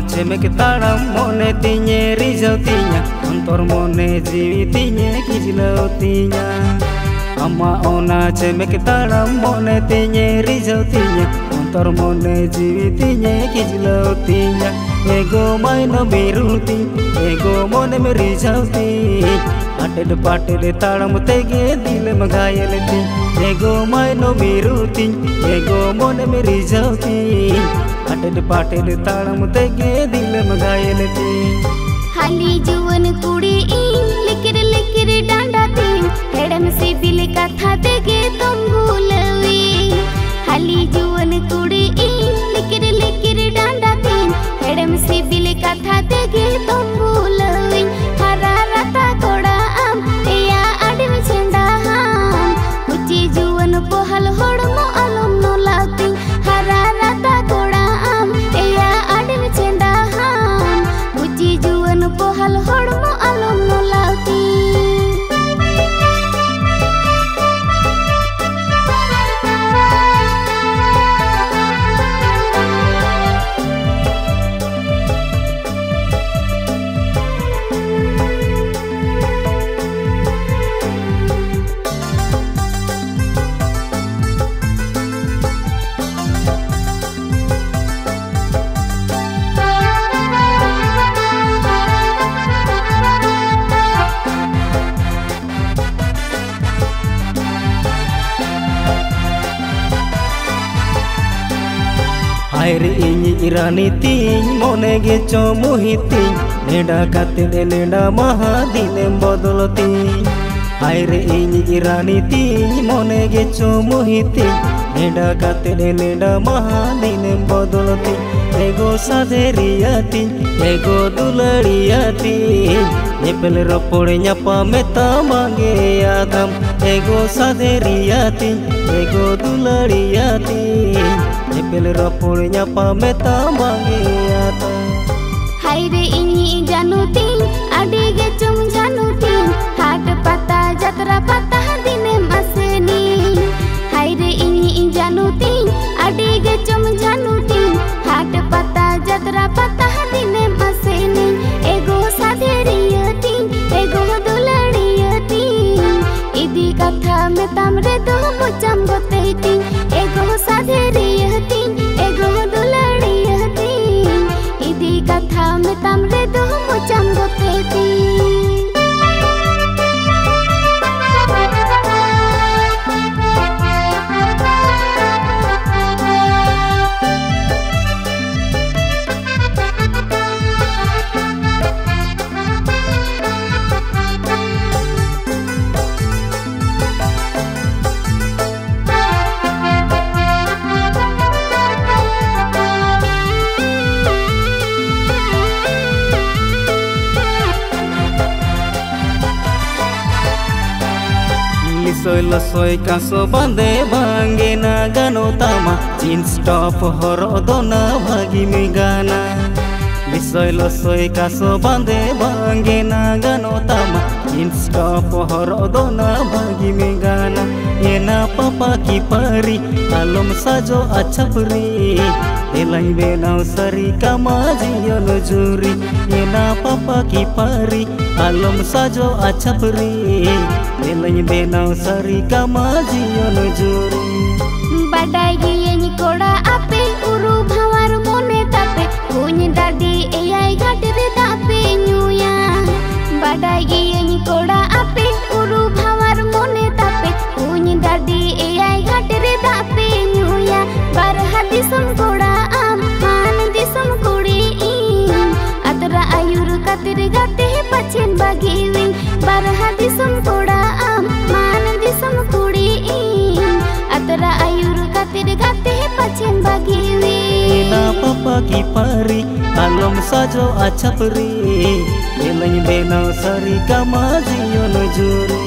cemek taram mone tinya rizau tinya antor mone jiwi tinya kijlau tinya ama ona cemek taram mone tinya rizau tinya antor mone jiwi tinya kijlau tinya ego maino biruti ego mone merizau tinya ated pated taram tege dil magayel ti ego maino biruti ego mone merizau tinya ated pated taram tege dil magayel ti हाली जुवन कुड़ी लिकिर लिकिर डांडा तीन हेडम से bill कथा देगे तुम भूलवी हाली जुवन कुड़ी लिकिर लिकिर डांडा तीन हेडम से बिल कथा देगे तुम भूलवी हरा रता कोड़ा आम या आडम चंदा हम कुची जुवन पोहल होड़मो अलम नो लाती हरा रता कोड़ा आम या आडम चंदा हम कुची जुवन pohal hormo alom nolauti Aire ini irani ting mone ge chomuhi ting neda katede neda maha dinem bodoloti Aire ini irani ting mone ge chomuhi ting neda katede neda maha dinem bodoloti ego sadheriyati ego dulariyati nepel ropode nyapa meta mange adam ego sadheriyati ego dulariyati nepel ropode nyapa meta mange adam haire ini janutin adige chum janutin hat pata jatra pata dinem aseni haire ini janutin adige chum janutin hat pata jatra pata dinem aseni ego sadheriyati ego dulariyati idi katha metam re do mucham goteti ego sadheriyati ego dulariyati idi katha metam re do mucham goteti Soy lo soy caso bande bange na gano tama jeans top horo dona bhagi mi gana Soy lo soy caso bande bange na gano tama jeans top horo dona bhagi mi gana ena papa ki pari alom sajo achapri elai benau sari kamaji yolo juri ena papa ki pari alom sajo achapri elai benau sari kamaji yolo juri badai giyeni koda ape uru bhawar mone tape kuny dadi eyai ghatere tape nyuya badai giyeni koda ape uru bhawar mone tape kuny dadi eyai ghatere tape nyuya barha disam koda am man disam kudi atra ayur katir gate pachen bagiwi barha disam koda am man disam kudi atra ayur katir gate pachen bagiwi ena papa ki pari alom sajo achapri elai benau sari kamaji yolo juri